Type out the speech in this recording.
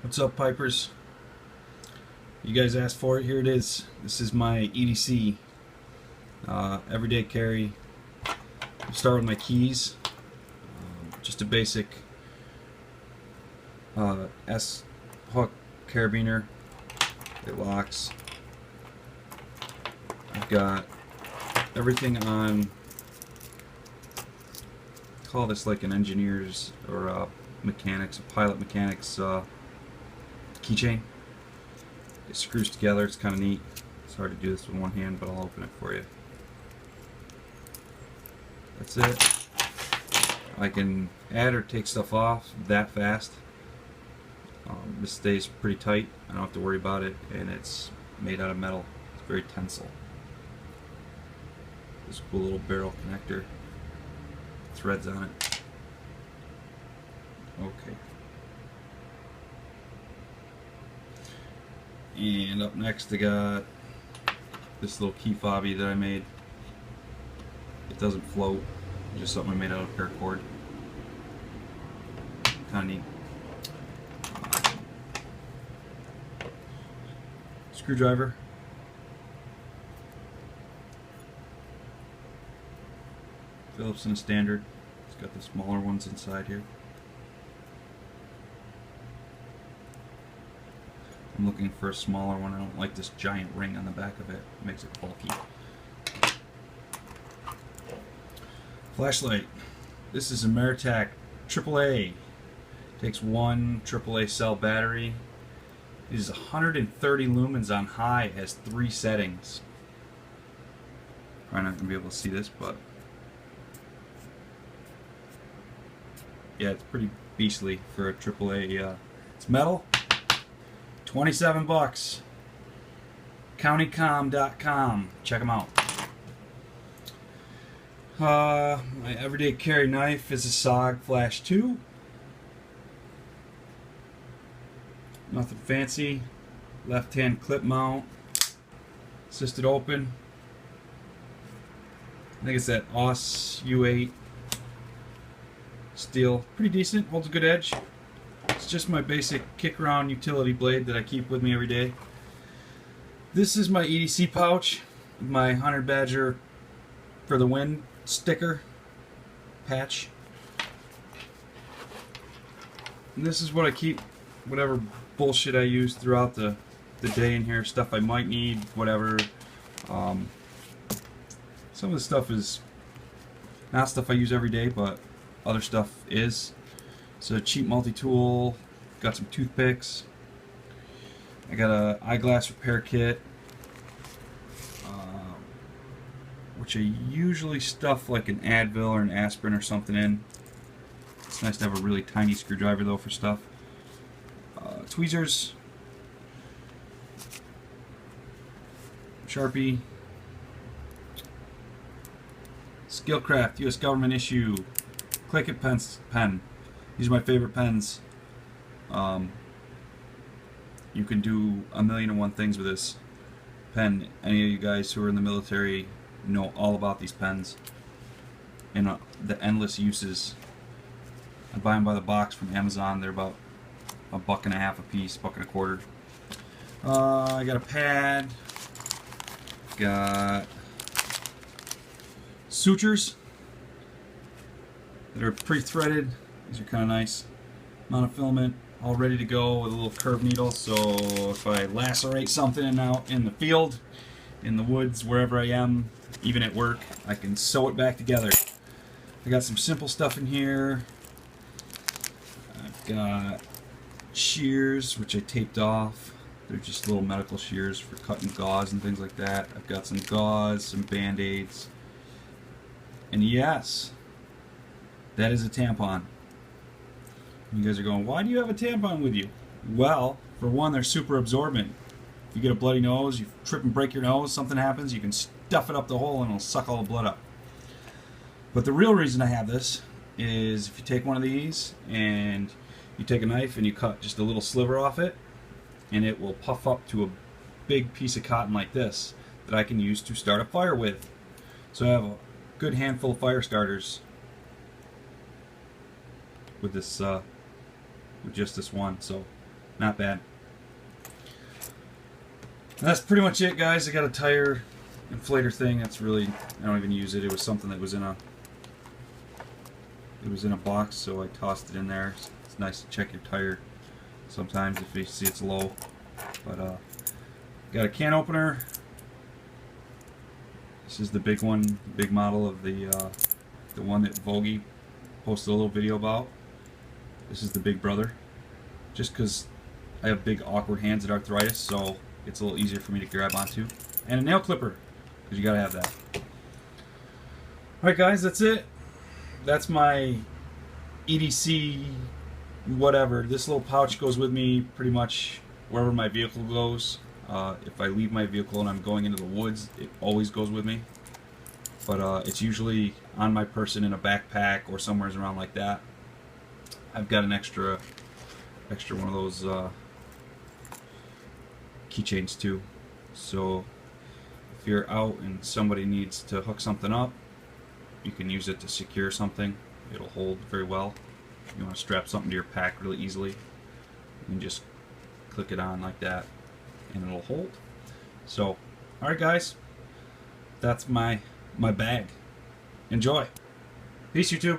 What's up, Pipers? You guys asked for it. Here it is. This is my EDC everyday carry. I'll start with my keys. Just a basic S hook carabiner. It locks. I've got everything on. Call this like an engineer's or a pilot mechanics keychain. It screws together. It's kind of neat. It's hard to do this with one hand, but I'll open it for you. That's it. I can add or take stuff off that fast. This stays pretty tight. I don't have to worry about it, and it's made out of metal. It's very tensile. This cool little barrel connector. Threads on it. Okay. And up next I got this little key fobby that I made. It doesn't float. It's just something I made out of paracord. Kinda neat. Screwdriver. Phillips and a standard. It's got the smaller ones inside here. I'm looking for a smaller one. I don't like this giant ring on the back of it. It makes it bulky. Flashlight. This is a Ameritac AAA. Takes one AAA cell battery. It is 130 lumens on high. It has 3 settings. Probably not going to be able to see this, but yeah, it's pretty beastly for a AAA. It's metal. 27 bucks. Countycom.com. Check them out. My everyday carry knife is a SOG Flash 2. Nothing fancy. Left hand clip mount. Assisted open. I think it's that AUS U8 steel. Pretty decent. Holds a good edge. It's just my basic kick around utility blade that I keep with me every day. This is my EDC pouch, my Hunter Badger for the Win sticker patch. And this is what I keep whatever bullshit I use throughout the day in here. Stuff I might need, whatever. Some of the stuff is not stuff I use every day, but other stuff is. It's a cheap multi-tool. Got some toothpicks. I got a eyeglass repair kit, which I usually stuff like an Advil or an aspirin or something in. It's nice to have a really tiny screwdriver though for stuff. Tweezers, Sharpie, Skillcraft U.S. government issue Click It pen. These are my favorite pens. You can do 1,000,001 things with this pen. Any of you guys who are in the military know all about these pens and the endless uses. I buy them by the box from Amazon. They're about $1.50 a piece, $1.25. I got a pad. Got sutures that are pre-threaded. These are kind of nice. Monofilament, all ready to go with a little curved needle, so if I lacerate something out in the field, in the woods, wherever I am, even at work, I can sew it back together. I got some simple stuff in here. I've got shears, which I taped off. They're just little medical shears for cutting gauze and things like that. I've got some gauze, some band-aids, and yes, that is a tampon. You guys are going, why do you have a tampon with you? Well, for one, they're super absorbent. If you get a bloody nose, you trip and break your nose, something happens, you can stuff it up the hole and it'll suck all the blood up. But the real reason I have this is if you take one of these and you take a knife and you cut just a little sliver off it, and it will puff up to a big piece of cotton like this that I can use to start a fire with. So I have a good handful of fire starters with this with just this one. So Not bad. And that's pretty much it, guys. I got a tire inflator thing. That's really, I don't even use it. It was something that was in a box, so I tossed it in there. It's nice to check your tire sometimes if you see it's low. But got a can opener. This is the big one, the big model of the one that Vogie posted a little video about. This is the big brother. Just because I have big awkward hands at arthritis, so it's a little easier for me to grab onto. And a nail clipper, because you gotta have that. Alright guys, that's it. That's my EDC whatever. This little pouch goes with me pretty much wherever my vehicle goes. If I leave my vehicle and I'm going into the woods, it always goes with me. But it's usually on my person in a backpack or somewhere around like that. I've got an extra one of those keychains too. So if you're out and somebody needs to hook something up, you can use it to secure something. It'll hold very well. You want to strap something to your pack really easily, you can just click it on like that and it'll hold. So alright guys, that's my bag. Enjoy. Peace YouTube.